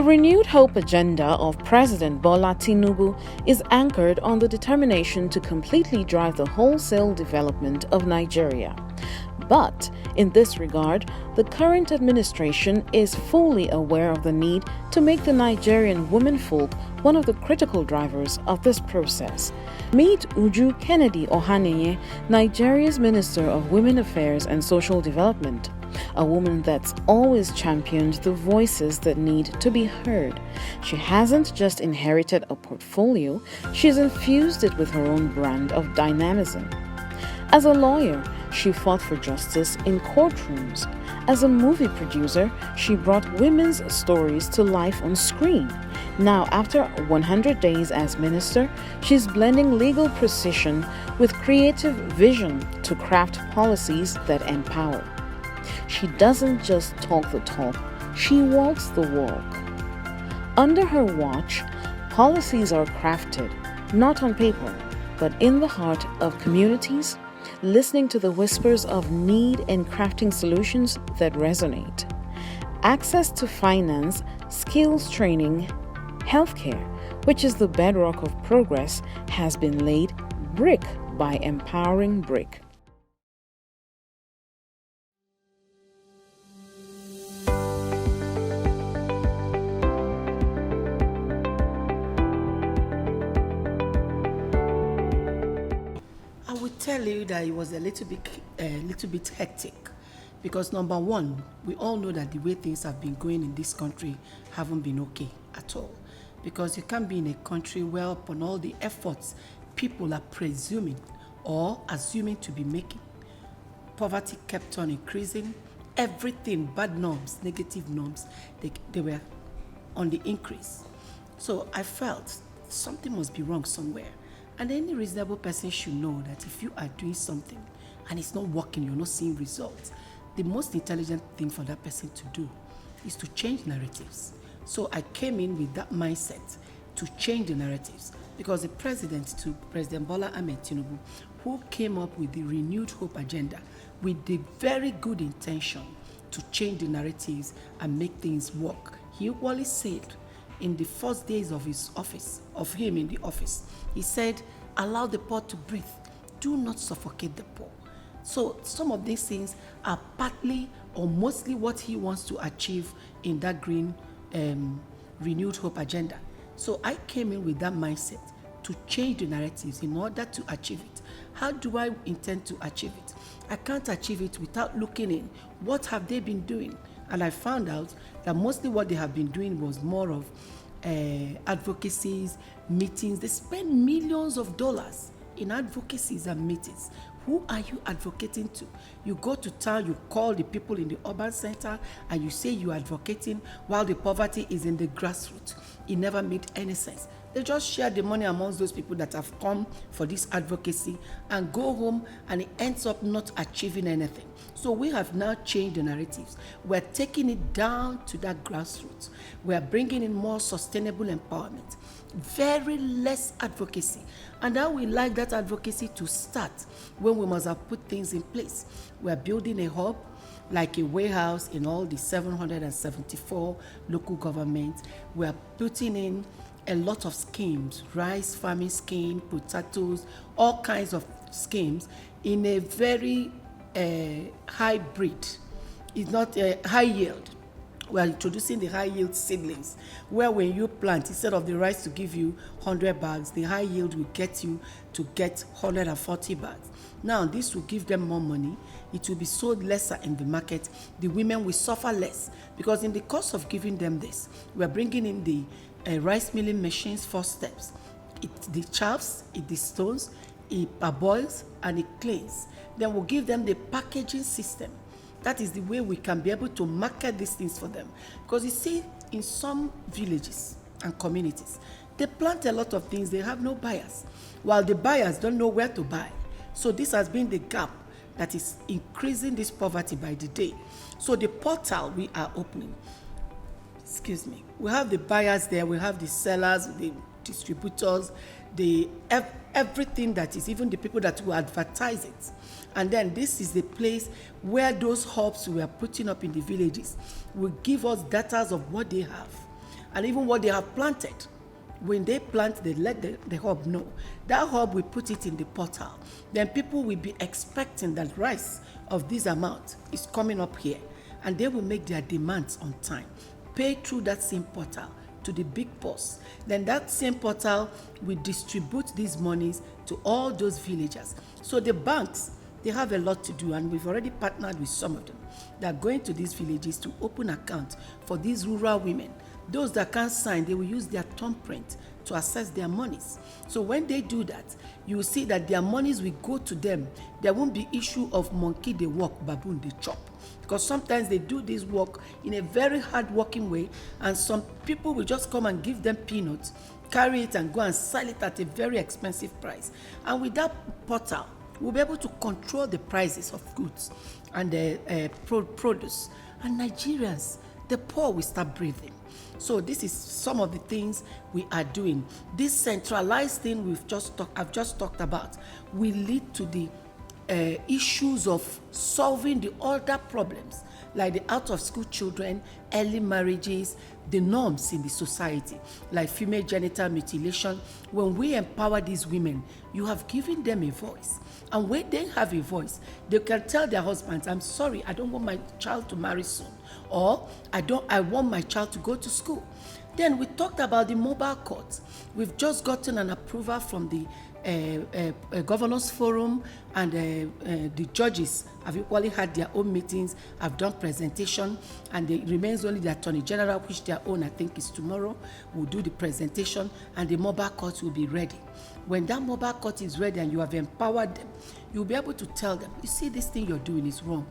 renewed hope agenda of President Bola Tinubu is anchored on the determination to completely drive the wholesale development of Nigeria. But in this regard, the current administration is fully aware of the need to make the Nigerian womenfolk one of the critical drivers of this process. Meet Uju Kennedy-Ohanenye, Nigeria's Minister of Women Affairs and Social Development, a woman that's always championed the voices that need to be heard. She hasn't just inherited a portfolio, she's infused it with her own brand of dynamism. As a lawyer, she fought for justice in courtrooms. As a movie producer, she brought women's stories to life on screen. Now, after 100 days as minister, she's blending legal precision with creative vision to craft policies that empower. She doesn't just talk the talk, she walks the walk. Under her watch, policies are crafted, not on paper, but in the heart of communities, listening to the whispers of need and crafting solutions that resonate. Access to finance, skills training, healthcare, which is the bedrock of progress, has been laid brick by empowering brick. I would tell you that it was a little bit hectic, because number one, we all know that the way things have been going in this country haven't been okay at all. Because you can't be in a country where, upon all the efforts people are presuming or assuming to be making, poverty kept on increasing. Everything, bad norms, negative norms, they were on the increase. So I felt something must be wrong somewhere. And any reasonable person should know that if you are doing something and it's not working, you're not seeing results, the most intelligent thing for that person to do is to change narratives. So I came in with that mindset to change the narratives, because the President Bola Ahmed Tinubu, who came up with the renewed hope agenda with the very good intention to change the narratives and make things work. He always said, in the first days of his office, of him in the office, he said, allow the poor to breathe. Do not suffocate the poor. So some of these things are partly or mostly what he wants to achieve in that green renewed hope agenda. So I came in with that mindset to change the narratives in order to achieve it. How do I intend to achieve it? I can't achieve it without looking in. What have they been doing? And I found out that mostly what they have been doing was more of advocacies, meetings. They spend millions of dollars in advocacies and meetings. Who are you advocating to? You go to town, you call the people in the urban center, and you say you're advocating while the poverty is in the grassroots. It never made any sense. They just share the money amongst those people that have come for this advocacy and go home, and it ends up not achieving anything. So we have now changed the narratives. We're taking it down to that grassroots. We're bringing in more sustainable empowerment, very less advocacy. And now we like that advocacy to start when we must have put things in place. We're building a hub, like a warehouse in all the 774 local governments. We're putting in a lot of schemes, rice farming scheme, potatoes, all kinds of schemes in a very hybrid. It's not a high yield. We are introducing the high yield seedlings, where when you plant, instead of the rice to give you 100 bags, the high yield will get you to get 140 bags. Now, this will give them more money. It will be sold lesser in the market. The women will suffer less, because in the course of giving them this, we are bringing in the rice milling machines, 4 steps. It chaffs, it destones, it parboils, and it cleans. Then we'll give them the packaging system. That is the way we can be able to market these things for them. Because you see, in some villages and communities, they plant a lot of things, they have no buyers, while the buyers don't know where to buy. So this has been the gap that is increasing this poverty by the day. So the portal we are opening, we have the buyers there, we have the sellers, the distributors, everything that is, even the people that will advertise it. And then this is the place where those hubs we are putting up in the villages will give us data of what they have. and even what they have planted. When they plant, they let the hub know. That hub, we put it in the portal. Then people will be expecting that rice of this amount is coming up here, and they will make their demands on time, pay through that same portal to the big boss. Then that same portal will distribute these monies to all those villagers. So the banks, they have a lot to do, and we've already partnered with some of them that are going to these villages to open accounts for these rural women. Those that can't sign, they will use their thumbprint to access their monies. So when they do that, you will see that their monies will go to them. There won't be issue of monkey they walk, baboon they chop. Because sometimes they do this work in a very hard working way, and some people will just come and give them peanuts, carry it and go and sell it at a very expensive price. And with that portal, we'll be able to control the prices of goods and produce. And Nigerians, the poor, will start breathing. So this is some of the things we are doing. This centralized thing I've just talked about will lead to the issues of solving the other problems, like the out-of-school children, early marriages, the norms in the society, like female genital mutilation. When we empower these women, you have given them a voice. And when they have a voice, they can tell their husbands, I'm sorry, I don't want my child to marry soon, or I want my child to go to school. Then we talked about the mobile courts. We've just gotten an approval from the Governors Forum, and the judges have equally had their own meetings, have done presentation, and it remains only the Attorney General, which their own, I think, is tomorrow, will do the presentation, and the mobile court will be ready. When that mobile court is ready and you have empowered them, you'll be able to tell them, you see, this thing you're doing is wrong.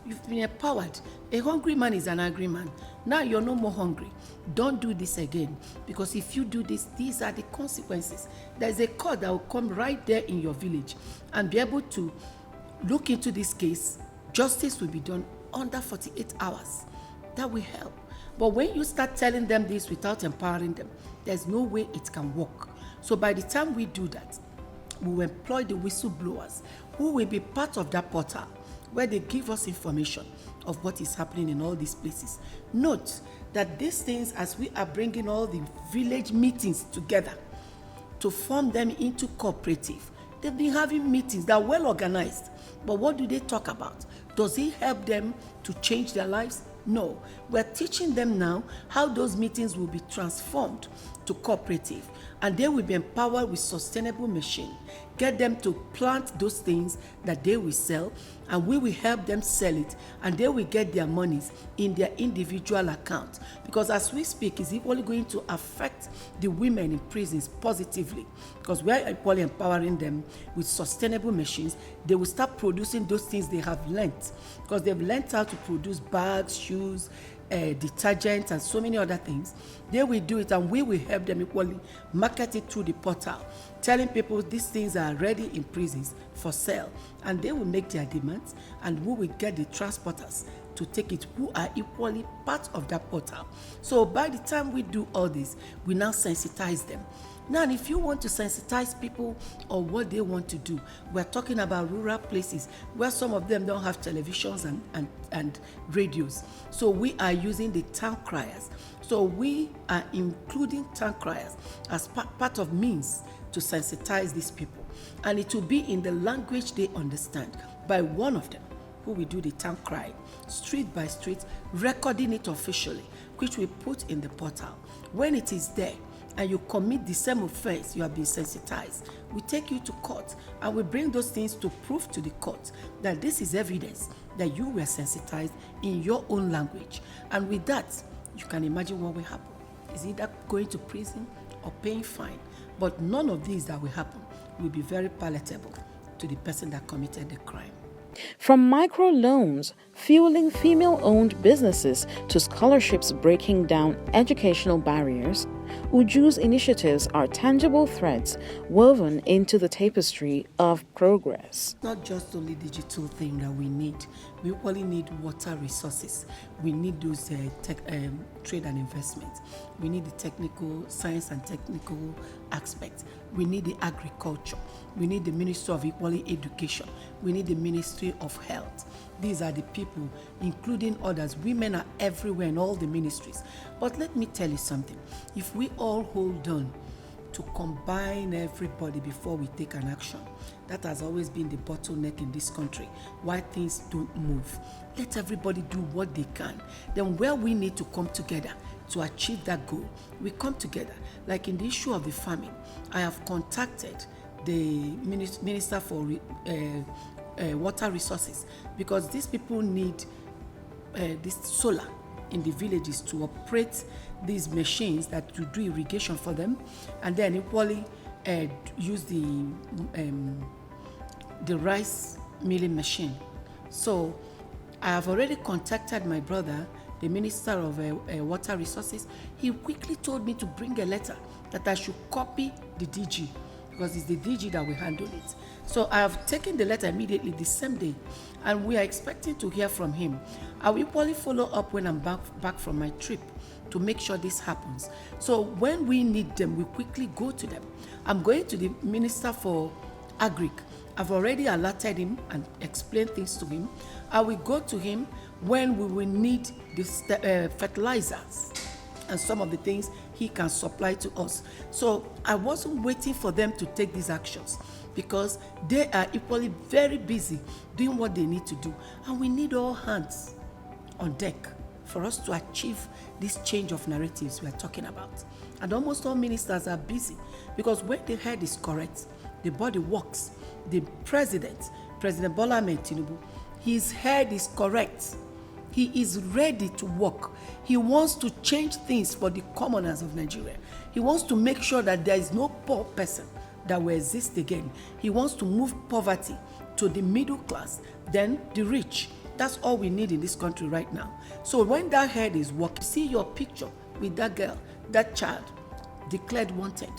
You've been empowered. A hungry man is an angry man. Now you're no more hungry. Don't do this again, because if you do this, these are the consequences. There's a court that will come right there in your village and be able to look into this case. Justice will be done under 48 hours. That will help. But when you start telling them this without empowering them, there's no way it can work. So by the time we do that, we will employ the whistleblowers who will be part of that portal, where they give us information of what is happening in all these places. Note that these things, as we are bringing all the village meetings together to form them into cooperative, they've been having meetings that are well organized. But what do they talk about? Does it help them to change their lives? No. We're teaching them now how those meetings will be transformed to cooperative, and they will be empowered with sustainable machine. Get them to plant those things that they will sell, and we will help them sell it, and they will get their monies in their individual account. Because as we speak, it's equally going to affect the women in prisons positively, because we're equally empowering them with sustainable machines. They will start producing those things they have learnt, because they've learnt how to produce bags, shoes, detergent, and so many other things. They will do it, and we will help them equally market it through the portal, telling people these things are ready in prisons for sale, and they will make their demands, and we will get the transporters to take it, who are equally part of that portal. So by the time we do all this, we now sensitize them. Now, if you want to sensitize people on what they want to do, we're talking about rural places where some of them don't have televisions and radios. So we are using the town criers. So we are including town criers as part of means to sensitize these people. And it will be in the language they understand by one of them, who will do the town cry, street by street, recording it officially, which we put in the portal. When it is there, and you commit the same offense, you have been sensitized, we take you to court, and we bring those things to prove to the court that this is evidence that you were sensitized in your own language. And with that, you can imagine what will happen. Is either going to prison or paying fine. But none of these that will happen will be very palatable to the person that committed the crime. From microloans fueling female-owned businesses to scholarships breaking down educational barriers, Uju's initiatives are tangible threads woven into the tapestry of progress. Not just only digital thing that we need. We only need water resources. We need those trade and investment. We need the technical, science and technical aspects. We need the agriculture. We need the Ministry of Equality Education. We need the Ministry of Health. These are the people, including others. Women are everywhere in all the ministries. But let me tell you something. If we all hold on to combine everybody before we take an action, that has always been the bottleneck in this country, why things don't move. Let everybody do what they can. Then where we need to come together to achieve that goal, we come together. Like in the issue of the farming, I have contacted the Minister for Water Resources, because these people need this solar in the villages to operate these machines that to do irrigation for them, and then equally use the rice milling machine. So I have already contacted my brother, the Minister of Water Resources. He quickly told me to bring a letter that I should copy the DG, because it's the DG that will handle it. So I have taken the letter immediately the same day, and we are expecting to hear from him. I will equally follow up when I'm back from my trip to make sure this happens. So when we need them, we quickly go to them. I'm going to the Minister for Agric. I've already alerted him and explained things to him. I will go to him when we will need the fertilizers and some of the things he can supply to us. So I wasn't waiting for them to take these actions, because they are equally very busy doing what they need to do. And we need all hands on deck for us to achieve this change of narratives we are talking about. And almost all ministers are busy, because when the head is correct, the body works. The President Bola Ahmed Tinubu, his head is correct. He is ready to work. He wants to change things for the commoners of Nigeria. He wants to make sure that there is no poor person that will exist again. He wants to move poverty to the middle class, then the rich. That's all we need in this country right now. So when that head is working, see your picture with that girl, that child, declared wanted,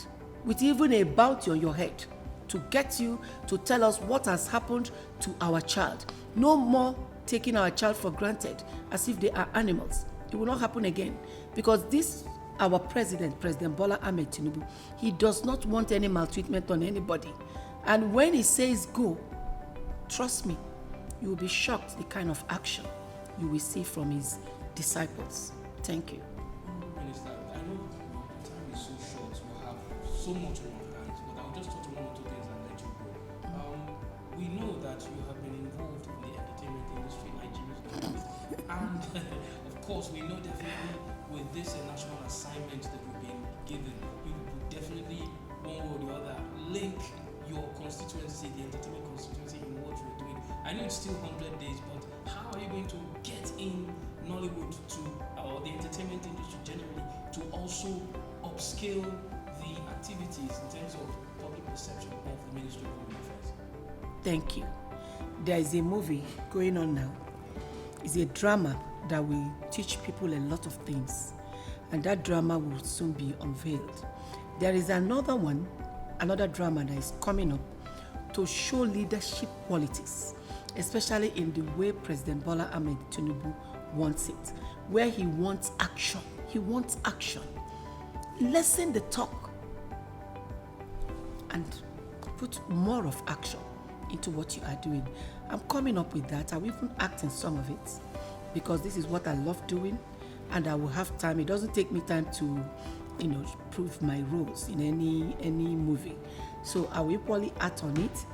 with even a bounty on your head to get you to tell us what has happened to our child. No more taking our child for granted as if they are animals. It will not happen again, because this, our President Bola Ahmed Tinubu, he does not want any maltreatment on anybody. And when he says go, trust me, you will be shocked the kind of action you will see from his disciples. Thank you. Minister, I know the time is so short, we have so much on our hands, but I'll just touch on one or two things and let you go. We know that you have been involved in the entertainment industry in Nigeria, and of course, we know definitely with this national assignment that you've been given, you would definitely, one way or the other, link your constituency, the entertainment constituency, in what you're doing. I know it's still 100 days, but how are you going to get in Nollywood to, or the entertainment industry generally, to also upscale the activities in terms of public perception of the Ministry of Home Affairs? Thank you. There is a movie going on now. It's a drama that will teach people a lot of things, and that drama will soon be unveiled. There is another drama that is coming up to show leadership qualities, especially in the way President Bola Ahmed Tinubu wants it, where he wants action. He wants action. Lessen the talk and put more of action into what you are doing. I'm coming up with that. I will even act in some of it, because this is what I love doing, and I will have time. It doesn't take me time to, prove my roles in any movie. So I will equally act on it,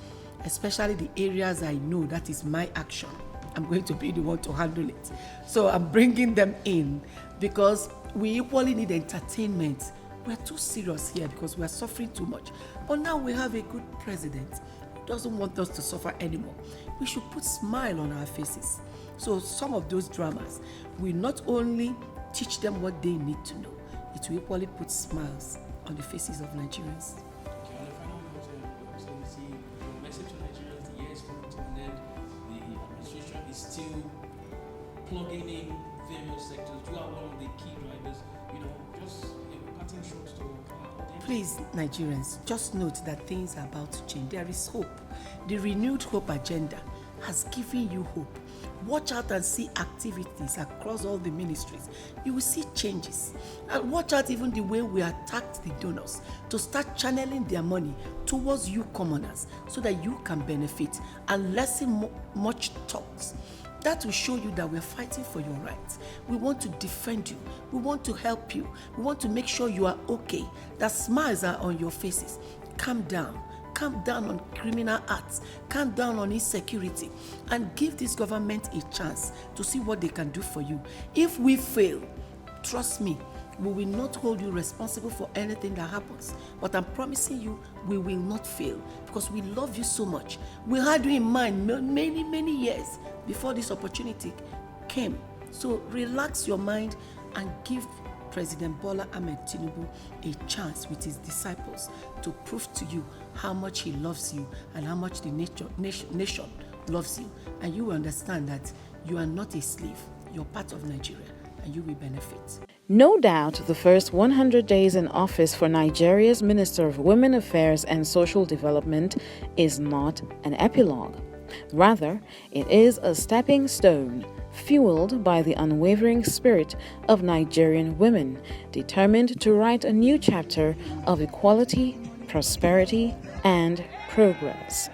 especially the areas I know that is my action. I'm going to be the one to handle it. So I'm bringing them in, because we equally need entertainment. We're too serious here because we're suffering too much. But now we have a good president who doesn't want us to suffer anymore. We should put smile on our faces. So some of those dramas will not only teach them what they need to know, it will equally put smiles on the faces of Nigerians. Okay, on the final note, your message to Nigerians, the year is coming to an end, the administration is still plugging in various sectors. You are one of the key drivers, just cutting short to our audience. Please, Nigerians, just note that things are about to change. There is hope. The renewed hope agenda has given you hope. Watch out and see activities across all the ministries. You will see changes. And watch out even the way we attacked the donors to start channeling their money towards you commoners, so that you can benefit and lessen much talks. That will show you that we're fighting for your rights. We want to defend you. We want to help you. We want to make sure you are okay, that smiles are on your faces. Calm down. Calm down on criminal acts. Calm down on insecurity. And give this government a chance to see what they can do for you. If we fail, trust me, we will not hold you responsible for anything that happens. But I'm promising you, we will not fail because we love you so much. We had you in mind many, many years before this opportunity came. So relax your mind and give President Bola Ahmed Tinubu a chance with his disciples to prove to you how much he loves you and how much the nation loves you. And you will understand that you are not a slave. You're part of Nigeria and you will benefit. No doubt the first 100 days in office for Nigeria's Minister of Women Affairs and Social Development is not an epilogue. Rather, it is a stepping stone, fueled by the unwavering spirit of Nigerian women, determined to write a new chapter of equality, prosperity, and progress.